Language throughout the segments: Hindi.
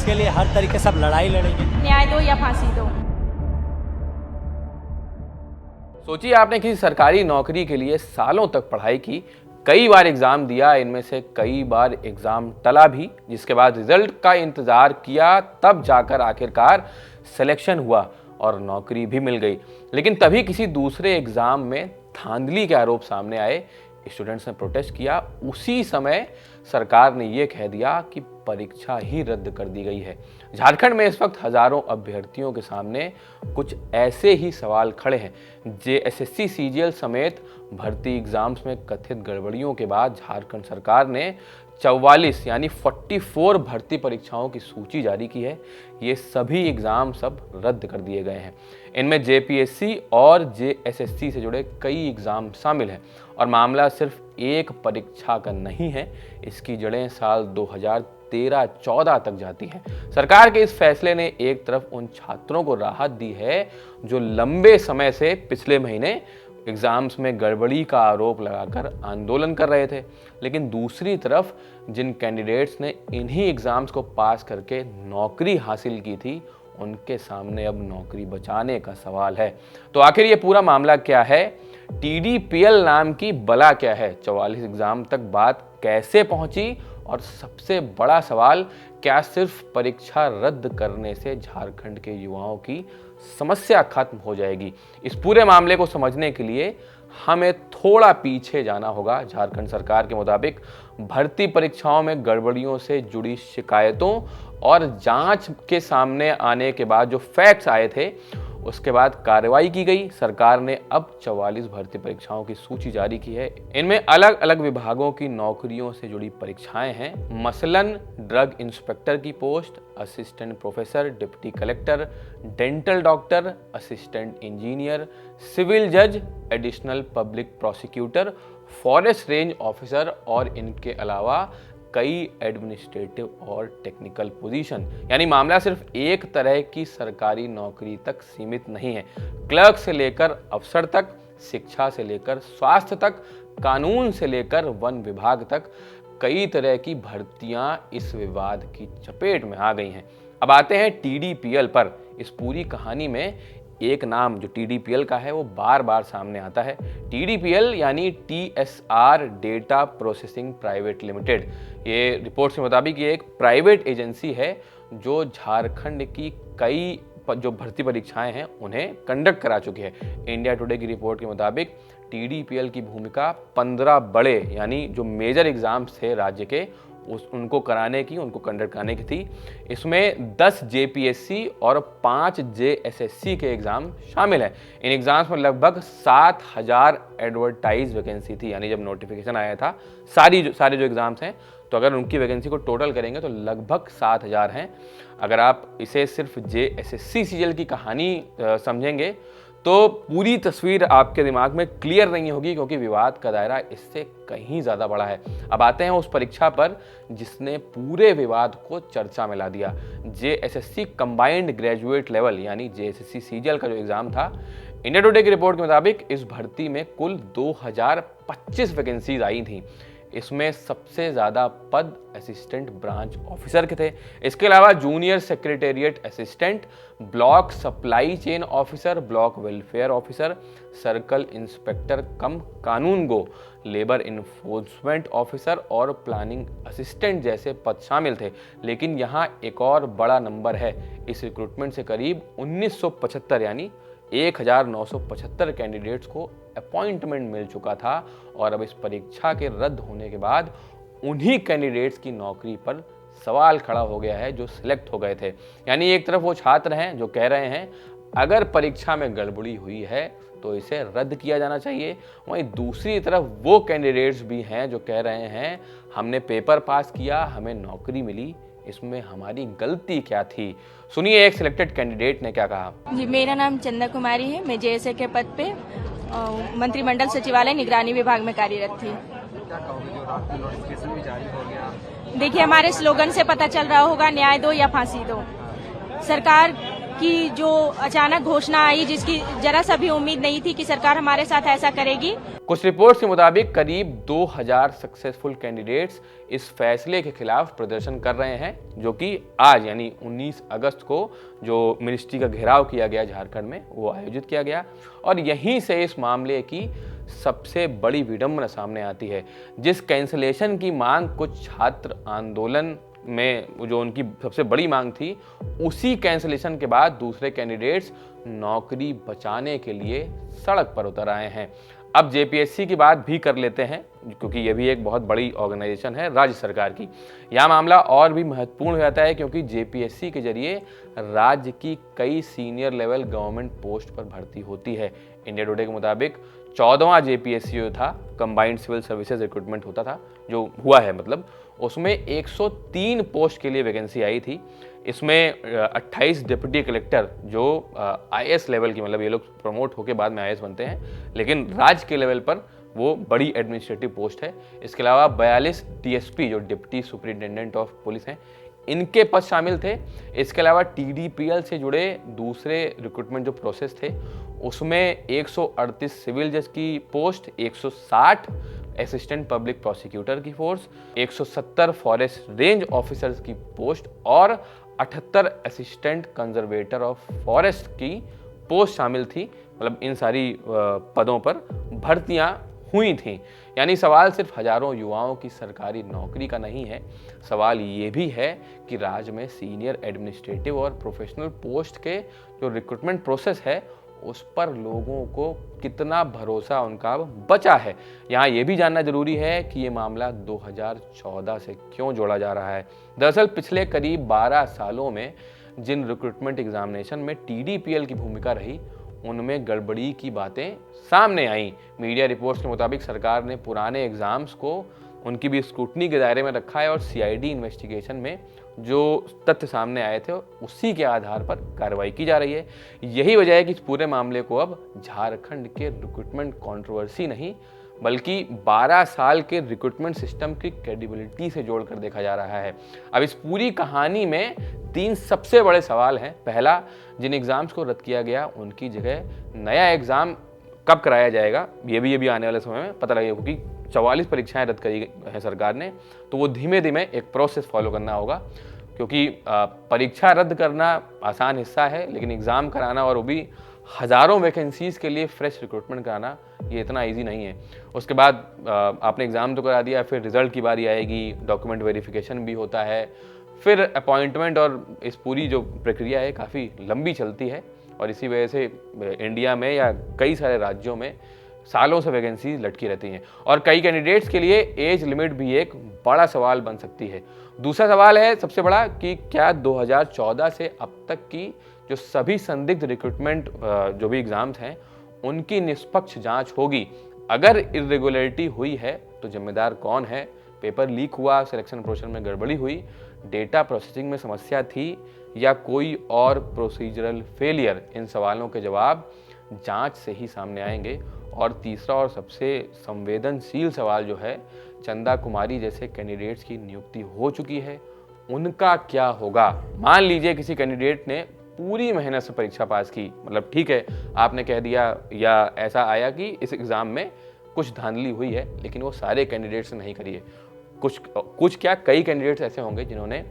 इसके लिए हर तरीके से अब लड़ाई लड़ेंगे। न्याय दो या फांसी दो। सोचिए, आपने किसी सरकारी नौकरी के लिए सालों तक पढ़ाई की, कई बार एग्जाम दिया, इनमें से कई बार एग्जाम टला भी, जिसके बाद रिजल्ट का इंतजार किया, तब जाकर आखिरकार सिलेक्शन हुआ और नौकरी भी मिल गई। लेकिन तभी किसी दूसरे एग्जाम में धांधली के आरोप सामने आए, स्टूडेंट्स ने प्रोटेस्ट किया। उसी समय सरकार ने यह कह दिया कि परीक्षा ही रद्द कर दी गई है। झारखंड में इस वक्त हजारों अभ्यर्थियों के सामने कुछ ऐसे ही सवाल खड़े हैं। जेएसएससी सीजीएल समेत भर्ती एग्जाम्स में कथित गड़बड़ियों के बाद झारखंड सरकार ने 44 यानी 44 भर्ती परीक्षाओं की सूची जारी की है। ये सभी एग्जाम सब रद्द कर दिए गए हैं। इनमें जेपीएससी और जेएसएससी से जुड़े कई एग्जाम शामिल हैं और मामला सिर्फ एक परीक्षा का नहीं है, इसकी जड़ें साल 2013-14 तक जाती हैं। सरकार के इस फैसले ने एक तरफ उन छात्रों को राहत दी है जो लंबे समय से पिछले महीने एग्जाम्स में गड़बड़ी का आरोप लगाकर आंदोलन कर रहे थे, लेकिन दूसरी तरफ जिन कैंडिडेट्स ने इन्हीं एग्जाम्स को पास करके नौकरी हासिल की थी, उनके सामने अब नौकरी बचाने का सवाल है। तो आखिर ये पूरा मामला क्या है? टीडीपीएल नाम की बला क्या है? 44 एग्जाम तक बात कैसे पहुंची? और सबसे बड़ा सवाल, क्या सिर्फ परीक्षा रद्द करने से झारखंड के युवाओं की समस्या खत्म हो जाएगी? इस पूरे मामले को समझने के लिए हमें थोड़ा पीछे जाना होगा। झारखंड सरकार के मुताबिक भर्ती परीक्षाओं में गड़बड़ियों से जुड़ी शिकायतों और जांच के सामने आने के बाद जो फैक्ट्स आए थे, उसके बाद कार्रवाई की गई। सरकार ने अब 44 भर्ती परीक्षाओं की सूची जारी की है। इनमें अलग अलग विभागों की नौकरियों से जुड़ी परीक्षाएं हैं, मसलन ड्रग इंस्पेक्टर की post, assistant professor, deputy collector, dental doctor, assistant engineer, civil जज, additional public prosecutor, forest range officer और इनके अलावा कई एडमिनिस्ट्रेटिव और टेक्निकल पोजीशन। यानी मामला सिर्फ एक तरह की सरकारी नौकरी तक सीमित नहीं है। क्लर्क से लेकर अफसर तक, शिक्षा से लेकर स्वास्थ्य तक, कानून से लेकर वन विभाग तक, कई तरह की भर्तियां इस विवाद की चपेट में आ गई हैं। अब आते हैं टीडीपीएल पर। इस पूरी कहानी में एक नाम जो टीडीपीएल का है वो बार बार सामने आता है। टीडीपीएल यानी TSR data processing private limited. ये रिपोर्ट्स के मुताबिक ये एक प्राइवेट एजेंसी है जो झारखंड की कई जो भर्ती परीक्षाएं हैं उन्हें कंडक्ट करा चुकी है। इंडिया टुडे की रिपोर्ट के मुताबिक टीडीपीएल की भूमिका 15 बड़े यानी जो मेजर एग्जाम्स थे राज्य के उनको कंडक्ट कराने की थी। इसमें 10 जेपीएससी और 5 जेएसएससी के एग्जाम शामिल है। इन एग्जाम्स में लगभग 7000 एडवर्टाइज वैकेंसी थी। यानी जब नोटिफिकेशन आया था, सारे जो एग्जाम्स हैं, तो अगर उनकी वैकेंसी को टोटल करेंगे तो लगभग 7000 हैं। अगर आप इसे सिर्फ जेएसएससी सीजीएल की कहानी समझेंगे तो पूरी तस्वीर आपके दिमाग में क्लियर नहीं होगी, क्योंकि विवाद का दायरा इससे कहीं ज़्यादा बड़ा है। अब आते हैं उस परीक्षा पर जिसने पूरे विवाद को चर्चा में ला दिया। जेएसएससी कंबाइंड ग्रेजुएट लेवल यानी जेएसएससी सीजीएल का जो एग्ज़ाम था, इंडिया टुडे की रिपोर्ट के मुताबिक इस भर्ती में कुल 2025 वैकेंसीज आई थी। इसमें सबसे ज़्यादा पद असिस्टेंट ब्रांच ऑफिसर के थे। इसके अलावा junior secretariat assistant, block supply chain officer, block welfare officer, circle inspector cum kanungo, labour enforcement officer और प्लानिंग असिस्टेंट जैसे पद शामिल थे। लेकिन यहाँ एक और बड़ा नंबर है। इस रिक्रूटमेंट से करीब 1975 यानी 1975 कैंडिडेट्स को अपॉइंटमेंट मिल चुका था और अब इस परीक्षा के रद्द होने के बाद उन्हीं कैंडिडेट्स की नौकरी पर सवाल खड़ा हो गया है जो सिलेक्ट हो गए थे। यानी एक तरफ वो छात्र हैं जो कह रहे हैं अगर परीक्षा में गड़बड़ी हुई है तो इसे रद्द किया जाना चाहिए, वहीं दूसरी तरफ वो कैंडिडेट्स भी हैं जो कह रहे हैं हमने पेपर पास किया, हमें नौकरी मिली, इसमें हमारी गलती क्या थी। सुनिए एक सिलेक्टेड कैंडिडेट ने क्या कहा। जी, मेरा नाम चंदा कुमारी है। मैं जेएसए के पद पे मंत्रिमंडल सचिवालय निगरानी विभाग में कार्यरत थी। देखिए, हमारे स्लोगन से पता चल रहा होगा, न्याय दो या फांसी दो। सरकार की जो अचानक घोषणा आई, जिसकी जरा सा भी उम्मीद नहीं थी कि सरकार हमारे साथ ऐसा करेगी। कुछ रिपोर्ट्स के मुताबिक करीब 2000 सक्सेसफुल कैंडिडेट्स इस फैसले के खिलाफ प्रदर्शन कर रहे हैं, जो कि आज यानी 19 अगस्त को जो मिनिस्ट्री का घेराव किया गया झारखंड में, वो आयोजित किया गया। और यहीं से इस मामले की सबसे बड़ी विडंबना सामने आती है। जिस कैंसलेशन की मांग कुछ छात्र आंदोलन में जो उनकी सबसे बड़ी मांग थी, उसी कैंसलेशन के बाद दूसरे कैंडिडेट्स नौकरी बचाने के लिए सड़क पर उतर आए हैं। अब जेपीएससी की बात भी कर लेते हैं, क्योंकि ये भी एक बहुत बड़ी ऑर्गेनाइजेशन है राज्य सरकार की। यह मामला और भी महत्वपूर्ण हो जाता है क्योंकि जेपीएससी के जरिए राज्य की कई सीनियर लेवल गवर्नमेंट पोस्ट पर भर्ती होती है। इंडिया टुडे के मुताबिक 14वां जेपीएससी जो था, कंबाइंड सिविल सर्विसेज रिक्रूटमेंट होता था, जो हुआ है मतलब, उसमें 103 पोस्ट के लिए वैकेंसी आई थी। इसमें 28 डिप्टी कलेक्टर जो आईएएस लेवल की, मतलब ये लोग प्रमोट होकर बाद में आईएएस बनते हैं, लेकिन राज्य के लेवल पर वो बड़ी एडमिनिस्ट्रेटिव पोस्ट है। इसके अलावा 42 डीएसपी जो डिप्टी सुपरिटेंडेंट ऑफ पुलिस हैं, इनके पद शामिल थे। इसके अलावा टीडीपीएल से जुड़े दूसरे रिक्रूटमेंट जो प्रोसेस थे, उसमें 138 सिविल जज की पोस्ट, 160 असिस्टेंट पब्लिक प्रोसिक्यूटर की फोर्स, 170 फॉरेस्ट रेंज ऑफिसर्स की पोस्ट और 78 असिस्टेंट कंजर्वेटर ऑफ फॉरेस्ट की पोस्ट शामिल थी। मतलब इन सारी पदों पर भर्तियां हुई थी। यानी सवाल सिर्फ हजारों युवाओं की सरकारी नौकरी का नहीं है, सवाल ये भी है कि राज्य में सीनियर एडमिनिस्ट्रेटिव और प्रोफेशनल पोस्ट के जो रिक्रूटमेंट प्रोसेस है, उस पर लोगों को कितना भरोसा उनका बचा है। यहाँ ये भी जानना जरूरी है कि ये मामला 2014 से क्यों जोड़ा जा रहा है। दरअसल पिछले करीब 12 सालों में जिन रिक्रूटमेंट एग्जामिनेशन में टीडीपीएल की भूमिका रही, उनमें गड़बड़ी की बातें सामने आई। मीडिया रिपोर्ट्स के मुताबिक सरकार ने पुराने एग्जाम्स को उनकी भी स्क्रूटनी के दायरे में रखा है और सीआईडी इन्वेस्टिगेशन में जो तथ्य सामने आए थे, उसी के आधार पर कार्रवाई की जा रही है। यही वजह है कि इस पूरे मामले को अब झारखंड के रिक्रूटमेंट कंट्रोवर्सी नहीं, बल्कि 12 साल के रिक्रूटमेंट सिस्टम की क्रेडिबिलिटी से जोड़कर देखा जा रहा है। अब इस पूरी कहानी में 3 सबसे बड़े सवाल हैं। पहला, जिन एग्जाम्स को रद्द किया गया, उनकी जगह नया एग्जाम कब कराया जाएगा, ये भी आने वाले समय में पता लगेगा, क्योंकि 44 परीक्षाएं रद्द करी है सरकार ने, तो वो धीमे धीमे एक प्रोसेस फॉलो करना होगा। क्योंकि परीक्षा रद्द करना आसान हिस्सा है, लेकिन एग्ज़ाम कराना और वो भी हज़ारों वैकेंसीज़ के लिए फ्रेश रिक्रूटमेंट कराना, ये इतना इजी नहीं है। उसके बाद आपने एग्ज़ाम तो करा दिया, फिर रिज़ल्ट की बारी आएगी, डॉक्यूमेंट वेरिफिकेशन भी होता है, फिर अपॉइंटमेंट, और इस पूरी जो प्रक्रिया है काफ़ी लंबी चलती है। और इसी वजह से इंडिया में या कई सारे राज्यों में सालों से वैकेंसी लटकी रहती हैं। और कई कैंडिडेट्स के लिए एज लिमिट भी एक बड़ा सवाल बन सकती है। दूसरा सवाल है सबसे बड़ा कि क्या 2014 से अब तक की जो सभी संदिग्ध रिक्रूटमेंट जो भी एग्जाम्स हैं, उनकी निष्पक्ष जांच होगी। अगर इरेगुलरिटी हुई है तो जिम्मेदार कौन है? पेपर लीक हुआ, सिलेक्शन प्रोसेस में गड़बड़ी हुई, डेटा प्रोसेसिंग में समस्या थी, या कोई और प्रोसीजरल फेलियर? इन सवालों के जवाब जांच से ही सामने आएंगे। और तीसरा और सबसे संवेदनशील सवाल जो है, चंदा कुमारी जैसे कैंडिडेट्स की नियुक्ति हो चुकी है, उनका क्या होगा? मान लीजिए किसी कैंडिडेट ने पूरी मेहनत से परीक्षा पास की, मतलब ठीक है आपने कह दिया या ऐसा आया कि इस एग्ज़ाम में कुछ धांधली हुई है, लेकिन वो सारे कैंडिडेट्स ने नहीं करी है। कुछ क्या कई कैंडिडेट्स ऐसे होंगे जिन्होंने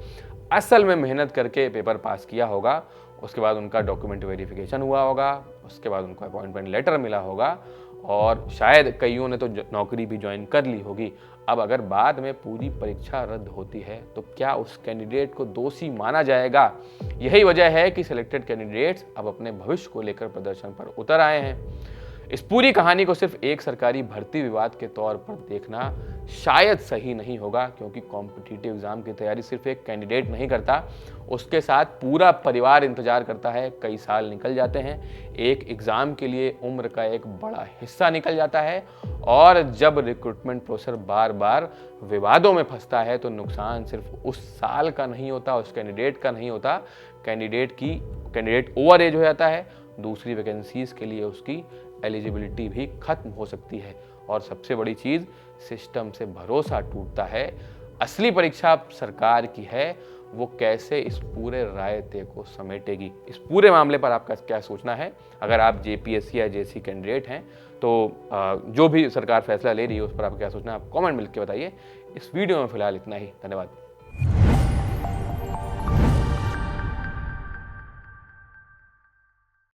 असल में मेहनत करके पेपर पास किया होगा, उसके बाद उनका डॉक्यूमेंट वेरिफिकेशन हुआ होगा, उसके बाद उनको अपॉइंटमेंट लेटर मिला होगा, और शायद कईयों ने तो नौकरी भी ज्वाइन कर ली होगी। अब अगर बाद में पूरी परीक्षा रद्द होती है तो क्या उस कैंडिडेट को दोषी माना जाएगा? यही वजह है कि सिलेक्टेड कैंडिडेट्स अब अपने भविष्य को लेकर प्रदर्शन पर उतर आए हैं। इस पूरी कहानी को सिर्फ एक सरकारी भर्ती विवाद के तौर पर देखना शायद सही नहीं होगा, क्योंकि कॉम्पिटिटिव एग्जाम की तैयारी सिर्फ एक कैंडिडेट नहीं करता, उसके साथ पूरा परिवार इंतजार करता है। कई साल निकल जाते हैं, एक एग्ज़ाम के लिए उम्र का एक बड़ा हिस्सा निकल जाता है, और जब रिक्रूटमेंट प्रोसेस बार बार विवादों में फंसता है तो नुकसान सिर्फ उस साल का नहीं होता, उस कैंडिडेट का नहीं होता, कैंडिडेट ओवर एज हो जाता है, दूसरी वैकेंसीज के लिए उसकी एलिजिबिलिटी भी खत्म हो सकती है, और सबसे बड़ी चीज़, सिस्टम से भरोसा टूटता है। असली परीक्षा सरकार की है, वो कैसे इस पूरे रायते को समेटेगी। इस पूरे मामले पर आपका क्या सोचना है? अगर आप जेपीएससी या जेसी कैंडिडेट हैं तो जो भी सरकार फैसला ले रही है उस पर आपका क्या सोचना है, आप कमेंट मिल के बताइए। इस वीडियो में फिलहाल इतना ही, धन्यवाद।